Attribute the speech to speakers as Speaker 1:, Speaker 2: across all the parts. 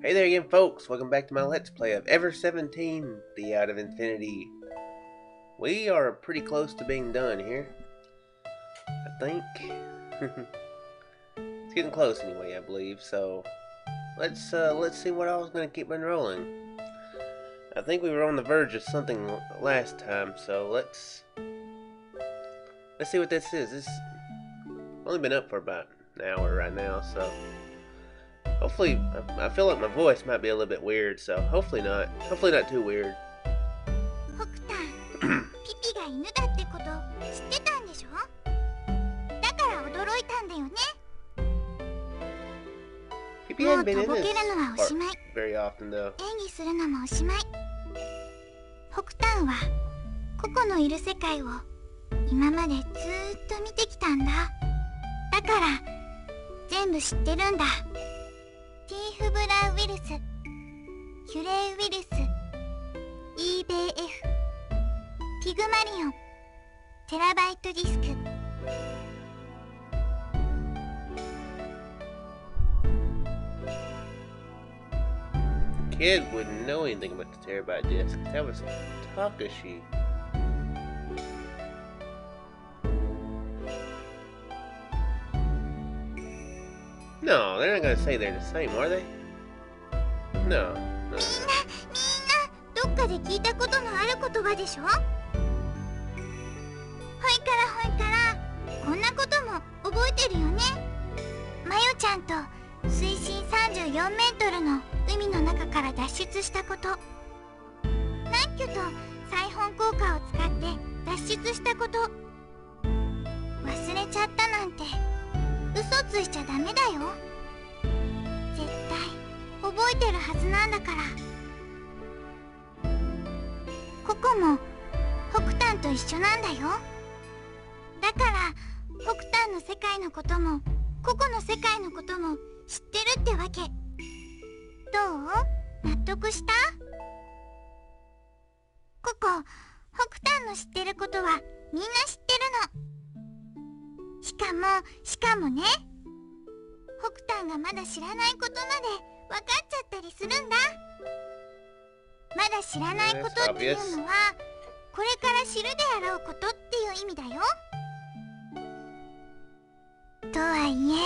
Speaker 1: Hey there again, folks. Welcome back to my Let's Play of Ever17, the Out of Infinity. We are pretty close to being done here, I think. It's getting close anyway, I believe. So let's see what I was gonna keep on rolling. I think we were on the verge of something last time, so let's see what this is. This only been up for about an hour right now, so. Hopefully, I feel like my voice might be a little bit weird, so hopefully not too weird. Pee hadn't been in this part very often though.
Speaker 2: 北端はココのいる世界を今までずーっと見てきたんだ。だから全部知ってるんだ。ティーフブラウイルス、キュレイウイルス、EBF、ピグマリオン、テラバイトディスク。
Speaker 1: Kid wouldn't know anything about the terabyte disk. That was Takashi. No, they're not gonna say they're the same, are they? No.
Speaker 2: みんなどっかで聞いたことのある言葉でしょ。ほいからこんなことも覚えてるよね。マヨちゃんと水深34メートルの海の中から脱出したこと、ナンキュとサイホン効果を使って脱出したこと、忘れちゃったなんて嘘ついちゃダメだよ。絶対覚えてるはずなんだから。ココも北端と一緒なんだよ。だから北端の世界のこともココの世界のことも知ってるってわけ。どう？納得した？ココ、北端の知ってることはみんな知ってるの。しかもね、北端がまだ知らないことまで分かっちゃったりするんだ。まだ知らないことっていうのはこれから知るであろうことっていう意味だよ。とはいえ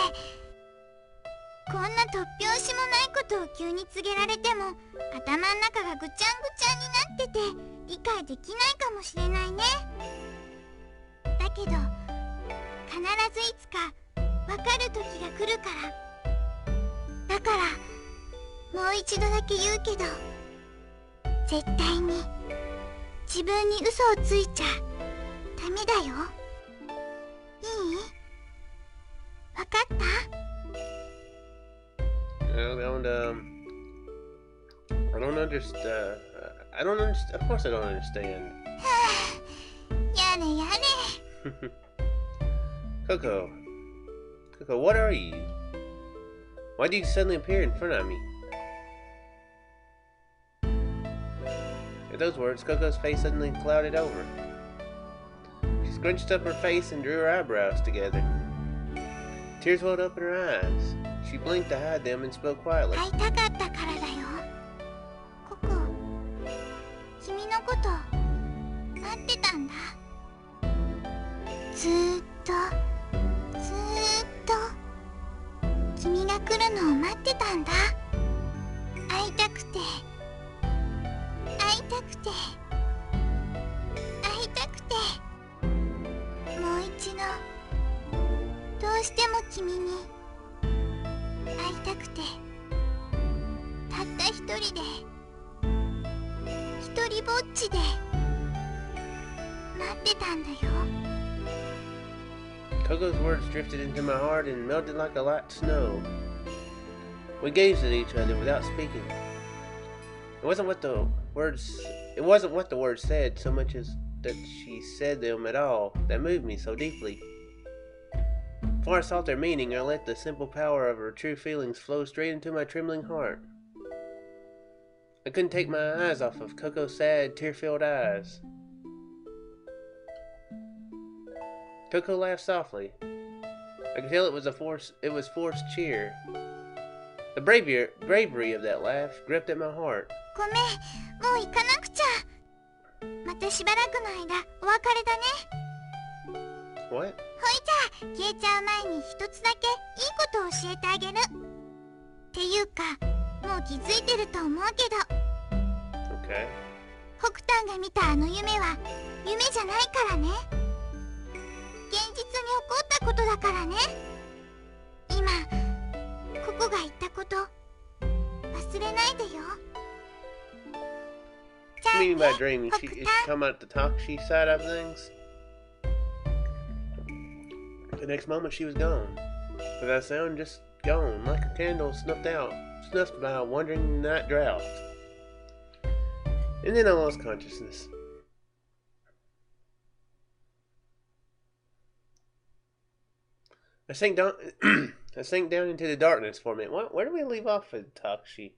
Speaker 2: こんな突拍子もないことを急に告げられても頭の中がぐちゃんぐちゃんになってて理解できないかもしれないね。だけど必ずいつか分かる時が来るから。だからもう一度だけ言うけど、絶対に自分に嘘をついちゃダメだよ。いい？分かった？
Speaker 1: I don't understand. I don't understand. Of course I don't understand.
Speaker 2: やれやれ。
Speaker 1: Coco, what are you? Why did you suddenly appear in front of me? At those words, Coco's face suddenly clouded over. She scrunched up her face and drew her eyebrows together. Tears welled up in her eyes. She blinked to hide them and spoke quietly.
Speaker 2: 会いたかったからだよ。ココ、君のこと待ってたんだ。ずーっと君が来るのを待ってたんだ。会いたくてもう一度どうしても君に会いたくて、たった一人で一人ぼっちで待ってたんだよ。
Speaker 1: Coco's words drifted into my heart and melted like a light snow. We gazed at each other without speaking. It wasn't what the words said so much as that she said them at all that moved me so deeply. Before I sought their meaning, I let the simple power of her true feelings flow straight into my trembling heart. I couldn't take my eyes off of Coco's sad, tear-filled eyes. Coco laughed softly. I could tell it was forced cheer. The bravery of that laugh gripped at my heart.
Speaker 2: ごめん、もう行かなくちゃ。またしばらくの間お別れだね。
Speaker 1: What?
Speaker 2: ほいじゃあ消えちゃう前に一つだけいいことを教えてあげる。っていうかもう気づいてると思うけど、
Speaker 1: Okay.
Speaker 2: 北端が見たあの夢は夢じゃないからね。現実に起こったことだからね。今ココが言ったこと忘れないでよ。じゃあ
Speaker 1: Meaning by
Speaker 2: ね、
Speaker 1: dreaming, is she talking about the Takashi side of things? The next moment she was gone. Without sound, just gone, like a candle snuffed by a wandering night draught. And then I lost consciousness. I sank down into the darkness for a minute. Where do we leave off with Takashi?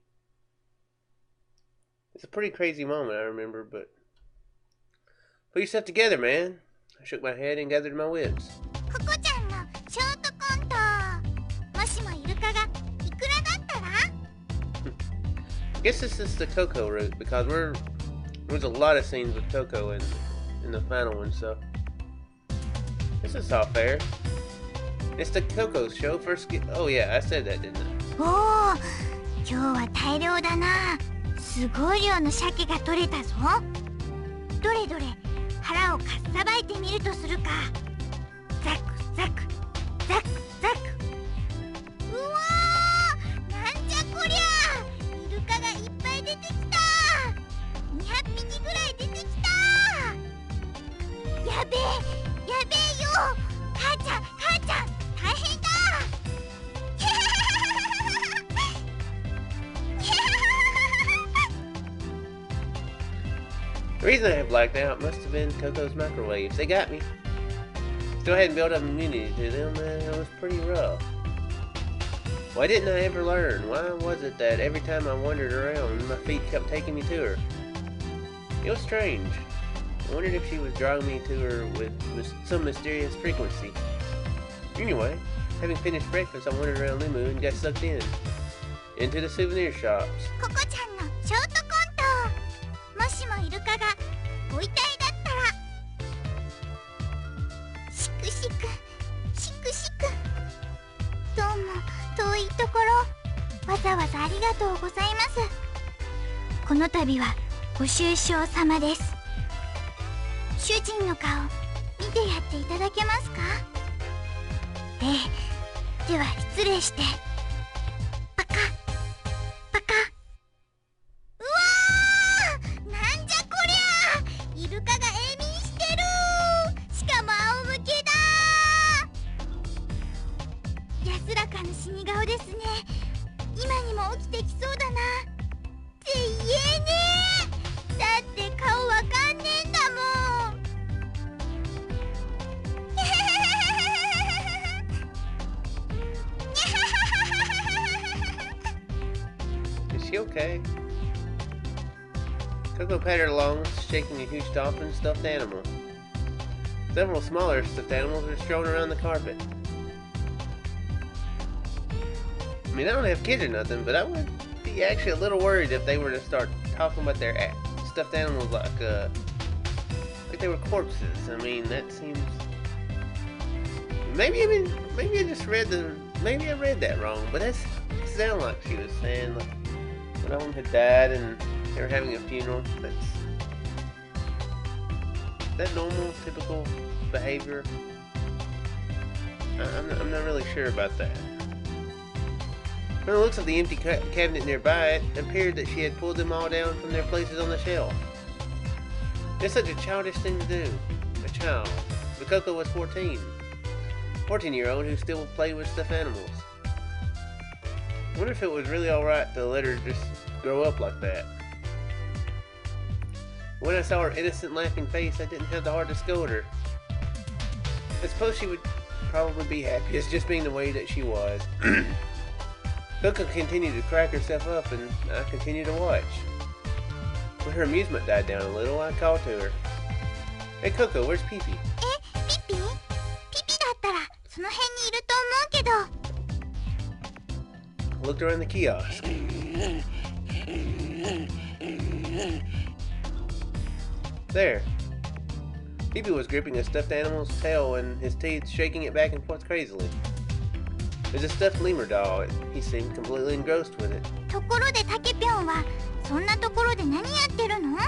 Speaker 1: It's a pretty crazy moment, I remember, but... Put yourself together, man. I shook my head and gathered my wits.
Speaker 2: ココちゃんのショートコント。もしもイルカがイクラだったら？
Speaker 1: I guess this is the Coco route, because there was a lot of scenes with Coco in the final one, so... This is all fair. It's the Coco show first. Oh yeah, I said that, didn't I?
Speaker 2: おお、今日は大量だな。すごい量の鮭が取れたぞ。どれどれ、腹をかっさばいてみるとするか。ザクザクザクザク。うわー、なんじゃこりゃ。イルカがいっぱい出てきた。200匹ぐらい出てきた。やべえよ。母ちゃん大変だ。
Speaker 1: The reason I had blacked out must have been Coco's microwaves. They got me. Still hadn't built up immunity to them, and it was pretty rough. Why didn't I ever learn? Why was it that every time I wandered around, my feet kept taking me to her? It was strange. I wondered if she was drawing me to her with some mysterious frequency. Anyway, having finished breakfast, I wandered around LeMU and got sucked into the souvenir shops.
Speaker 2: ココちゃんのショートコント。もしもイルカがご遺体だったら。しくしくしくしく。どうも遠いところわざわざありがとうございます。この度はご愁傷様です。主人の顔見てやっていただけますか？ええ、では失礼して。パカパカ。うわー、なんじゃこりゃ。イルカが永眠してる。しかも仰向けだ。安らかな死に顔ですね。今にも起きてきそうだな。って言えねえ。だって顔わかんねえんだもん。
Speaker 1: Is she okay? Coco pattered along, shaking a huge dolphin stuffed animal. Several smaller stuffed animals were strewn around the carpet. I mean, I don't have kids or nothing, but I would be actually a little worried if they were to start talking about their stuffed animals like they were corpses. I mean, that seems... Maybe I just read maybe I read that wrong, but it sounded like she was saying like one of them had died and they were having a funeral. That normal, typical behavior? I'm not really sure about that. From the looks of the empty cabinet nearby, it appeared that she had pulled them all down from their places on the shelf. It's such a childish thing to do. A child. But Coco was 14. 14-year-old who still played with stuffed animals. I wonder if it was really alright to let her just grow up like that. When I saw her innocent laughing face, I didn't have the heart to scold her. I suppose she would probably be happy as just being the way that she was. Coco continued to crack herself up and I continued to watch. When her amusement died down a little, I called to her. Hey Coco, where's Pee-Pee?
Speaker 2: ピピだったらその辺にいると思うけど。
Speaker 1: looked around the kiosk. There. Phoebe was gripping a stuffed animal's tail and his teeth shaking it back and forth crazily. It was a stuffed lemur doll. He seemed completely engrossed with it.
Speaker 2: ところでタケピョンはそんなところで何やってるの？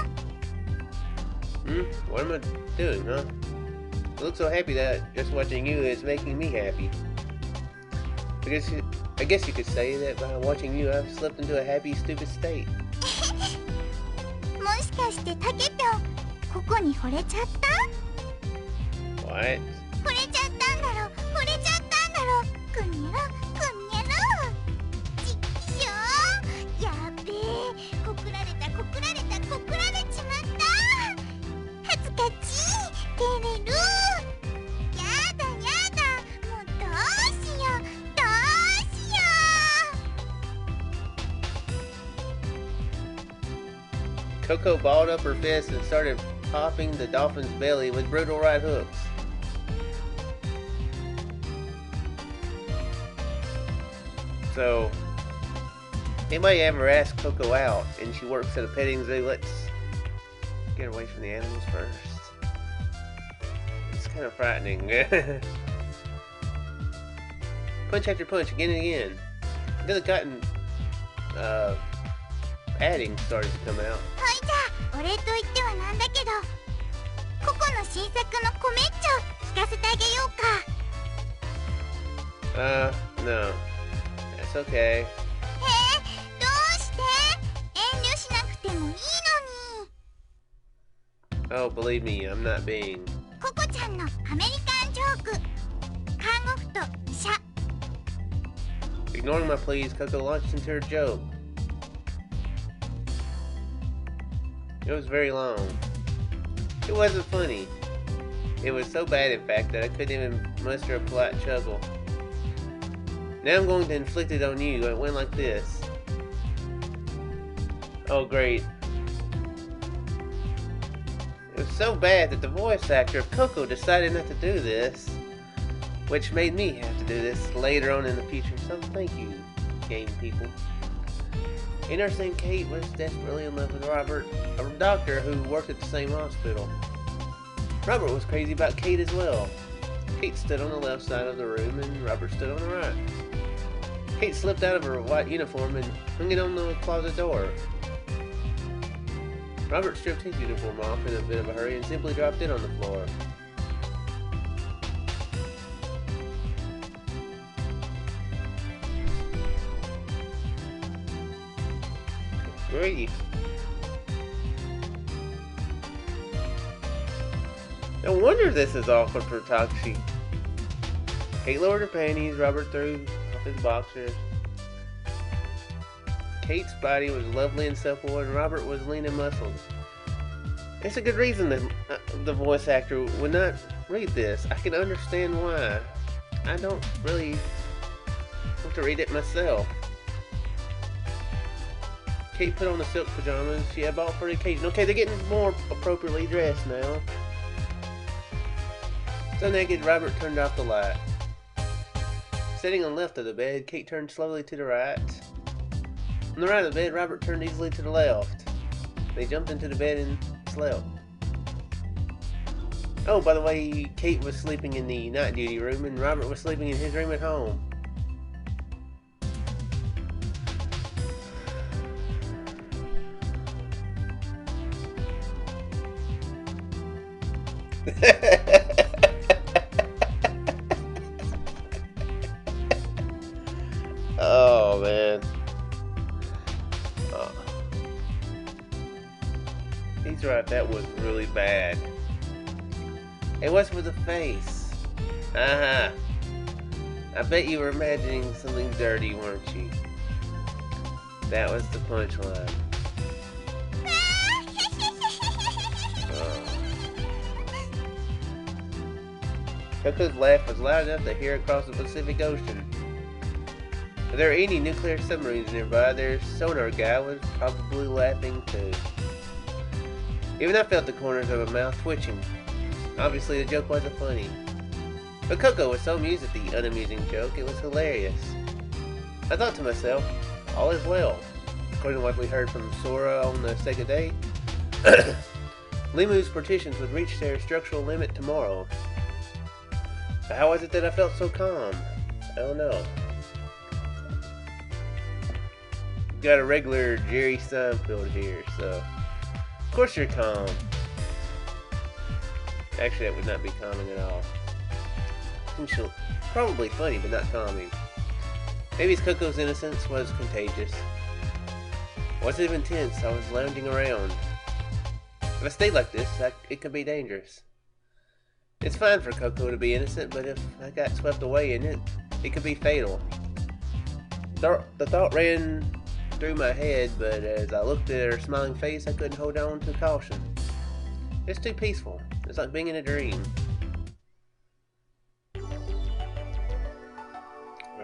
Speaker 1: What am I doing, huh? I look so happy that just watching you is making me happy. I guess you could say that by watching you I've slipped into a happy, stupid state.
Speaker 2: もしかしてタケピョンココに惚れちゃった？
Speaker 1: What?
Speaker 2: 惚れちゃったんだろ惚れちゃったんだろくにゃろくにゃろちっきしょーやっべえ告られた告られた告られちまった恥ずかしい照れるやだやだもうどうしようどうしよう
Speaker 1: Coco balled up her fist and started popping the dolphin's belly with brutal right hooks. So, anybody ever asked Coco out and she works at a petting zoo? Let's get away from the animals first. It's kind of frightening. Punch after punch, again and again. Then the cotton padding started to come out.
Speaker 2: ほいじゃお礼と言ってはなんだけどココの新作のコメッチョ聞かせてあげようか
Speaker 1: No. That's okay.
Speaker 2: どうして遠慮しなくてもいいのに
Speaker 1: Oh, believe me, I'm not being.
Speaker 2: ココちゃんのアメリカンジョーク看護婦と医者
Speaker 1: Ignoring my pleas, Coco launched into her joke. It was very long. It wasn't funny. It was so bad, in fact, that I couldn't even muster a polite chuckle. Now I'm going to inflict it on you. It went like this. Oh, great. It was so bad that the voice actor of Coco decided not to do this, which made me have to do this later on in the future. So thank you, game people. A nurse named Kate was desperately in love with Robert, a doctor who worked at the same hospital. Robert was crazy about Kate as well. Kate stood on the left side of the room and Robert stood on the right. Kate slipped out of her white uniform and hung it on the closet door. Robert stripped his uniform off in a bit of a hurry and simply dropped it on the floor. Grief. No wonder this is awkward for Toxie. Kate lowered her panties, Robert threw off his boxers. Kate's body was lovely and supple, and Robert was lean and muscled. It's a good reason that the voice actor would not read this. I can understand why. I don't really want to read it myself. Kate put on the silk pajamas she had bought for the occasion. Okay, they're getting more appropriately dressed now. So naked, Robert turned off the light. Sitting on the left of the bed, Kate turned slowly to the right. On the right of the bed, Robert turned easily to the left. They jumped into the bed and slept. Oh, by the way, Kate was sleeping in the night duty room and Robert was sleeping in his room at home. Oh, man. Oh. He's right, that was really bad. Hey, what's with the face? I bet you were imagining something dirty, weren't you? That was the punchline. Coco's laugh was loud enough to hear across the Pacific Ocean. If there were any nuclear submarines nearby, their sonar guy was probably laughing too. Even I felt the corners of my mouth twitching. Obviously the joke wasn't funny. But Coco was so amused at the unamusing joke, it was hilarious. I thought to myself, all is well. According to what we heard from Sora on the second day, LeMU's partitions would reach their structural limit tomorrow. So how was it that I felt so calm? I don't know. Got a regular Jerry Seinfeld here, so of course you're calm. Actually, that would not be calming at all. Probably funny, but not calming. Maybe Coco's innocence was contagious. I wasn't even tense, I was lounging around. If I stayed like this, it could be dangerous. It's fine for Coco to be innocent, but if I got swept away in it, it could be fatal. The thought ran through my head, but as I looked at her smiling face, I couldn't hold on to caution. It's too peaceful. It's like being in a dream. I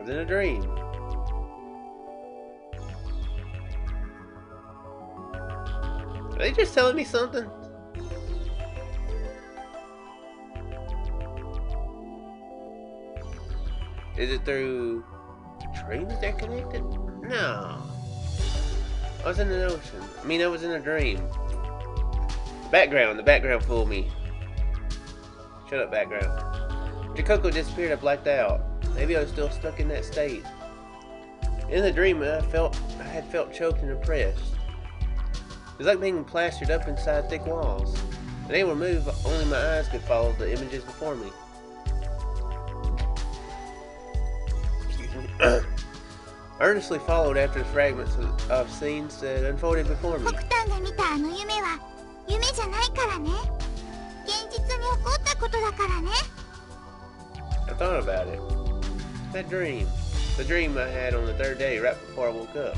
Speaker 1: was in a dream. Are they just telling me something? Is it through dreams they're connected? No. I was in an ocean. I was in a dream. The background fooled me. Shut up, background. After Coco disappeared, I blacked out. Maybe I was still stuck in that state. In the dream, I had felt choked and oppressed. It was like being plastered up inside thick walls. Unable to move, only my eyes could follow the images before me. Excuse me. I earnestly followed after the fragments of scenes that unfolded before me. I thought about it. That dream. The dream I had on the third day, right before I woke up.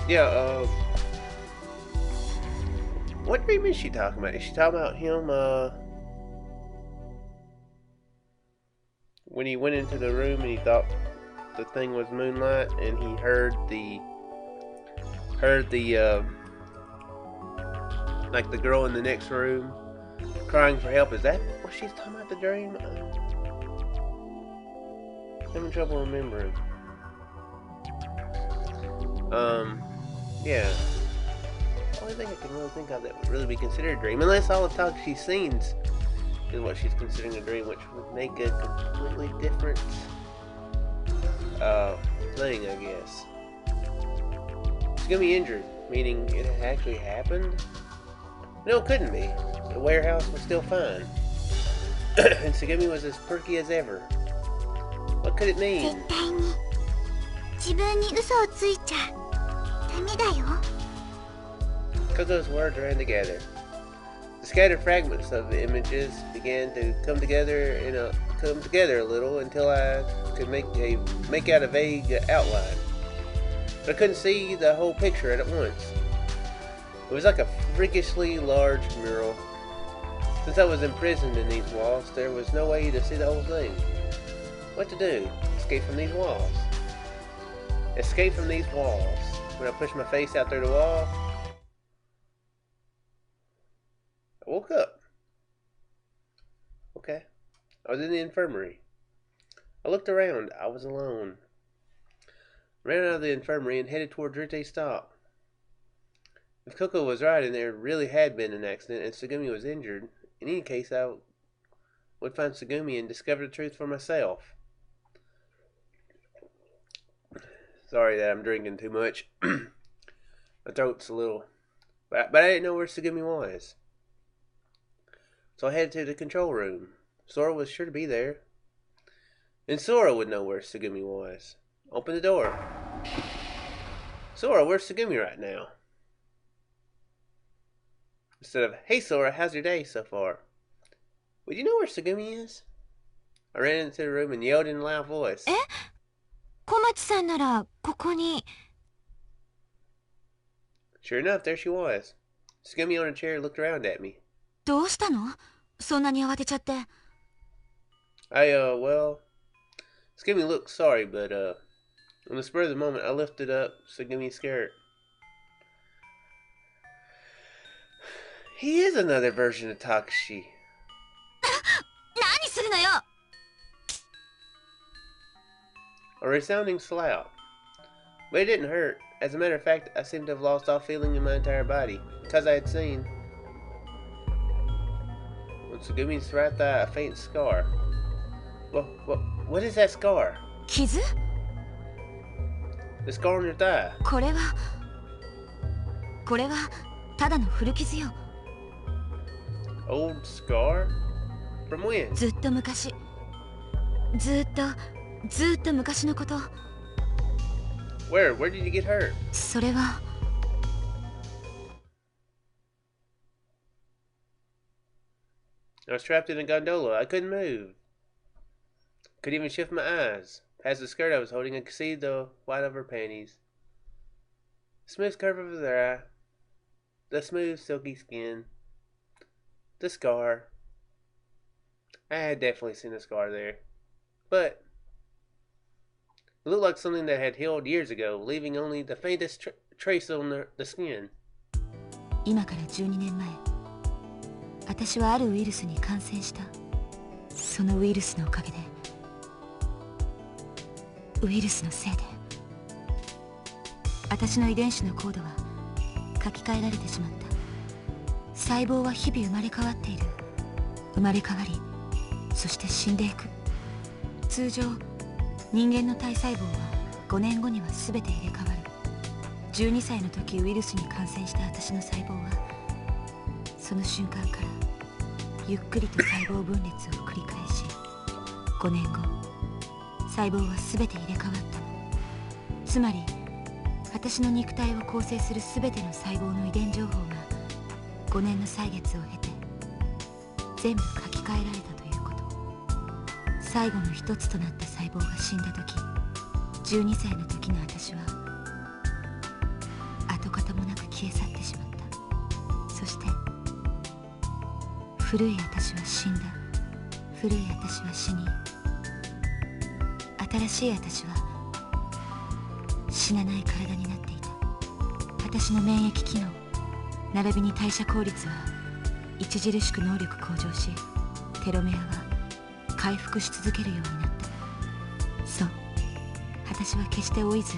Speaker 1: Yeah, what dream is she talking about? Is she talking about him, when he went into the room and he thought the thing was moonlight and he heard the like the girl in the next room crying for help? Is that what she's talking about, the dream? I'm having trouble remembering. Yeah. The only thing I can really think of that would really be considered a dream, unless all the talk she's seen is what she's considering a dream, which would make a completely different thing, I guess. She's gonna be injured, meaning it actually happened? No, it couldn't be. The warehouse was still fine. And Tsugumi was as perky as ever. What could it mean? Coco's words ran together. The scattered fragments of the images began to come together a little until I could make out a vague outline. But I couldn't see the whole picture at once. It was like a freakishly large mural. Since I was imprisoned in these walls, there was no way to see the whole thing. What to do? Escape from these walls. Escape from these walls. When I pushed my face out through the wall, I woke up. Okay. I was in the infirmary. I looked around. I was alone. Ran out of the infirmary and headed toward Drite's stop. If Coco was right and there really had been an accident and Tsugumi was injured, in any case I would find Tsugumi and discover the truth for myself. Sorry that I'm drinking too much. My throat's a little... But I didn't know where Tsugumi was. So I headed to the control room. Sora was sure to be there. And Sora would know where Tsugumi was. Open the door. Sora, where's Tsugumi right now? Instead of, hey Sora, how's your day so far? Would you know where Tsugumi is? I ran into the room and yelled in a loud voice. Eh? Komachi-san nara, koko ni. Sure enough, there she was. Tsugumi on a chair looked around at me.
Speaker 2: どうしたの? そんなに慌てちゃって。
Speaker 1: Well, Tsugumi looked sorry, but, On the spur of the moment, I lifted up Sugumi's skirt. He is another version of Takashi.
Speaker 2: 何するのよ!
Speaker 1: A resounding slap. But it didn't hurt. As a matter of fact, I seemed to have lost all feeling in my entire body. Because I had seen on Sugumi's right thigh a faint scar. What is that scar?
Speaker 2: 傷?
Speaker 1: The scar on your thigh.
Speaker 2: これはただの古傷よ。
Speaker 1: Old scar? From when?
Speaker 2: ずっと昔。ずっと昔のこと。
Speaker 1: Where did you get hurt?
Speaker 2: それは
Speaker 1: I was trapped in a gondola. I couldn't move. Couldn't even shift my eyes. Past the skirt I was holding, I could see the white of her panties. Smooth curve of her eye. The smooth, silky skin. The scar. I had definitely seen a scar there. But it looked like something that had healed years ago, leaving only the faintest trace on the skin.
Speaker 2: 今から12年前、私はあるウイルスに感染した。そのウイルスのおかげで、ウイルスのせいで、私の遺伝子のコードは書き換えられてしまった。細胞は日々生まれ変わっている。生まれ変わり、そして死んでいく。通常、人間の体細胞は5年後には全て入れ替わる。12歳の時ウイルスに感染した私の細胞は、その瞬間からゆっくりと細胞分裂を繰り返し、5年後、細胞は全て入れ替わったの。つまり、私の肉体を構成する全ての細胞の遺伝情報が5年の歳月を経て全部書き換えられたということ。最後の一つとなった細胞が死んだ時、12歳の時の私は跡形もなく消え去ってしまった。そして古い私は死んだ。古い私は死に、新しい私は死なない体になっていた。私の免疫機能並びに代謝効率は著しく能力向上し、テロメアは回復し続けるようになった。そう、私は決して老いず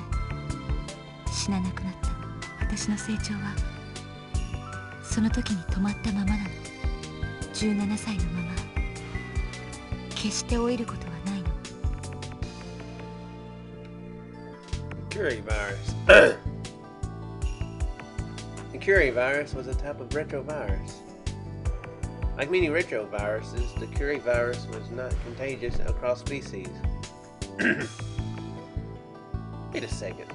Speaker 2: 死ななくなった。私の成長はその時に止まったままなの。17歳のまま決して老いることはないの。
Speaker 1: Curie virus. The Curie virus was a type of retrovirus. Like many retroviruses, the Curie virus was not contagious across species. Wait a second.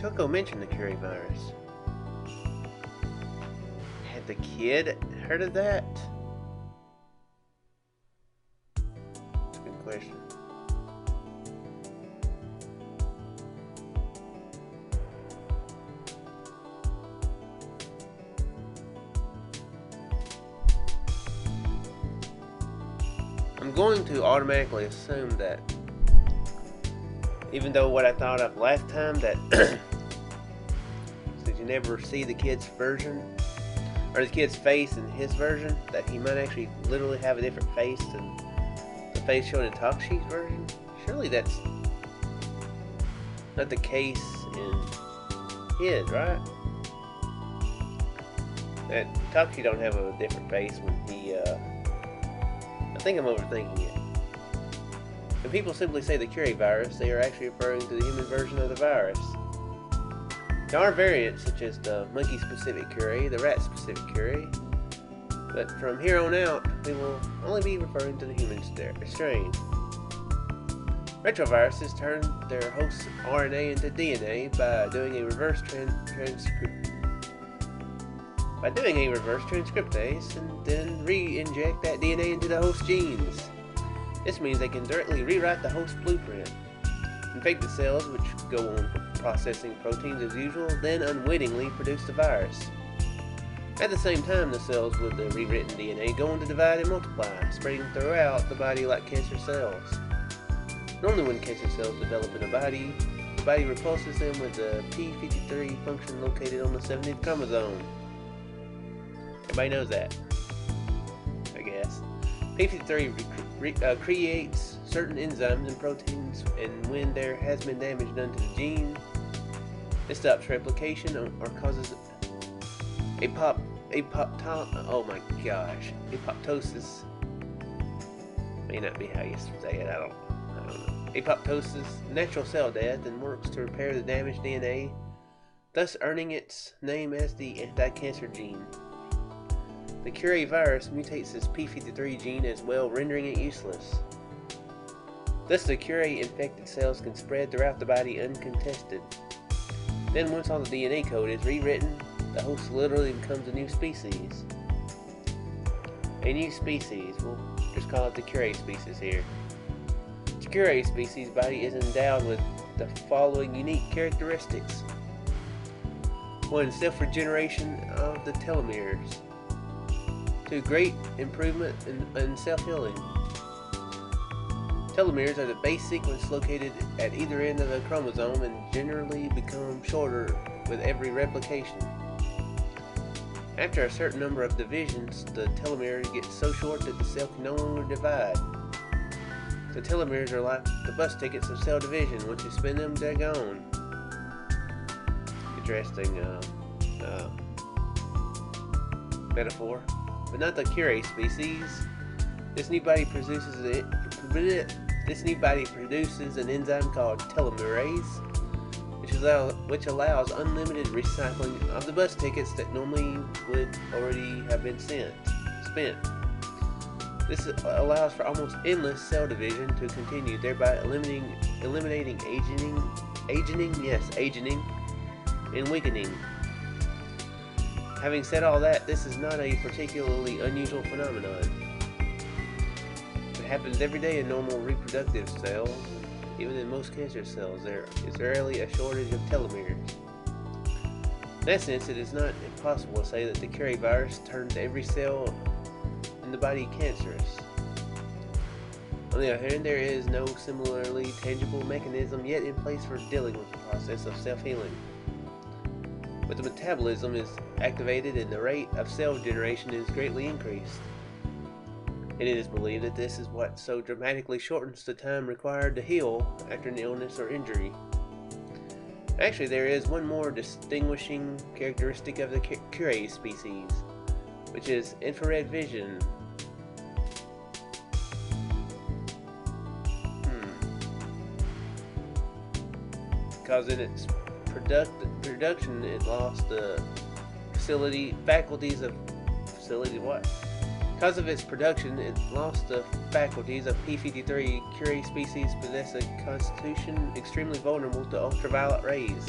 Speaker 1: Coco mentioned the Curie virus. Had the kid heard of that? That's a good question. I'm going to automatically assume that, even though what I thought of last time, that since you never see the kid's version, or the kid's face in his version, that he might actually literally have a different face than the face shown in Takashi's version. Surely that's not the case in his, right? That Takashi don't have a different face when he, I think I'm overthinking it. When people simply say the Curie virus, they are actually referring to the human version of the virus. There are variants such as the monkey-specific Curie, the rat-specific Curie, but from here on out, we will only be referring to the human strain. Retroviruses turn their host RNA into DNA by doing a reverse transcriptase and then re-inject that DNA into the host genes. This means they can directly rewrite the host blueprint, infect the cells, which go on processing proteins as usual, then unwittingly produce the virus. At the same time, the cells with the rewritten DNA go on to divide and multiply, spreading throughout the body like cancer cells. Normally when cancer cells develop in a body, the body repulses them with the p53 function located on the 70th chromosome. Everybody knows that, I guess. p53 creates certain enzymes and proteins, and when there has been damage done to the gene, it stops replication or causes apoptosis. May not be how you say it, I don't know. Apoptosis, natural cell death, and works to repair the damaged DNA, thus earning its name as the anti-cancer gene. The Curie virus mutates this p53 gene as well, rendering it useless. Thus the Curie infected cells can spread throughout the body uncontested. Then once all the DNA code is rewritten, the host literally becomes a new species. A new species, we'll just call it the Curie species here. The Curie species body is endowed with the following unique characteristics. 1. Self-regeneration of the telomeres. 2. Great improvement in self-healing. Telomeres are the base sequence located at either end of the chromosome and generally become shorter with every replication. After a certain number of divisions, the telomeres get so short that the cell can no longer divide. The telomeres are like the bus tickets of cell division. Once you spin them, they're gone. Interesting metaphor. But not the Curie species. This new body produces an enzyme called telomerase, which allows unlimited recycling of the bus tickets that normally would already have been spent. This allows for almost endless cell division to continue, thereby eliminating aging and weakening. Having said all that, this is not a particularly unusual phenomenon. It happens every day in normal reproductive cells. Even in most cancer cells, there is rarely a shortage of telomeres. In that sense, it is not impossible to say that the Curie virus turns every cell in the body cancerous. On the other hand, there is no similarly tangible mechanism yet in place for dealing with the process of self-healing. But the metabolism is activated and the rate of cell generation is greatly increased. It is believed that this is what so dramatically shortens the time required to heal after an illness or injury. Actually, there is one more distinguishing characteristic of the Curie species, which is infrared vision. Because in its production, it lost the faculties of p53. Curie species possess a constitution extremely vulnerable to ultraviolet rays.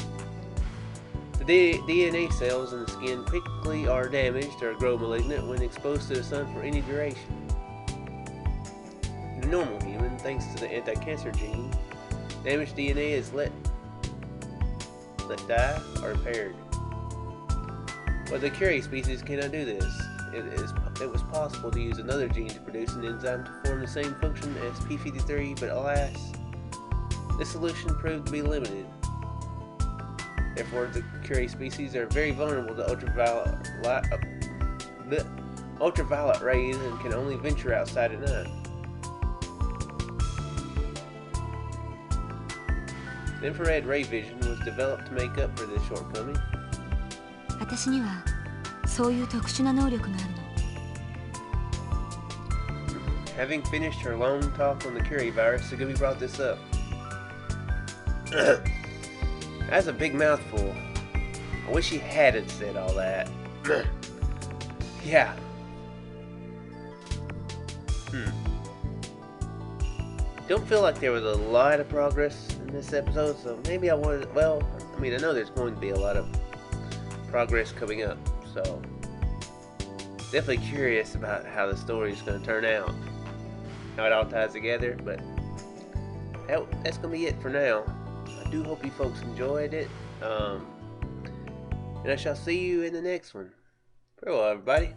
Speaker 1: The DNA cells in the skin quickly are damaged or grow malignant when exposed to the sun for any duration. In a normal human, thanks to the anti-cancer gene, damaged DNA is let die or repaired. But the Curie species cannot do this. It was possible to use another gene to produce an enzyme to form the same function as p53, but alas, this solution proved to be limited. Therefore, the Curie species are very vulnerable to ultraviolet rays and can only venture outside at night. Infrared ray vision was developed to make up for this shortcoming.
Speaker 3: 私にはそういう特殊な能力があるの。
Speaker 1: Having finished her long talk on the Curie virus, Sugumi brought this up. That's a big mouthful. I wish he hadn't said all that. Yeah. Don't feel like there was a lot of progress in this episode, so maybe I know there's going to be a lot of progress coming up, so definitely curious about how the story is going to turn out, how it all ties together, but that's going to be it for now. I do hope you folks enjoyed it, and I shall see you in the next one. Farewell, everybody.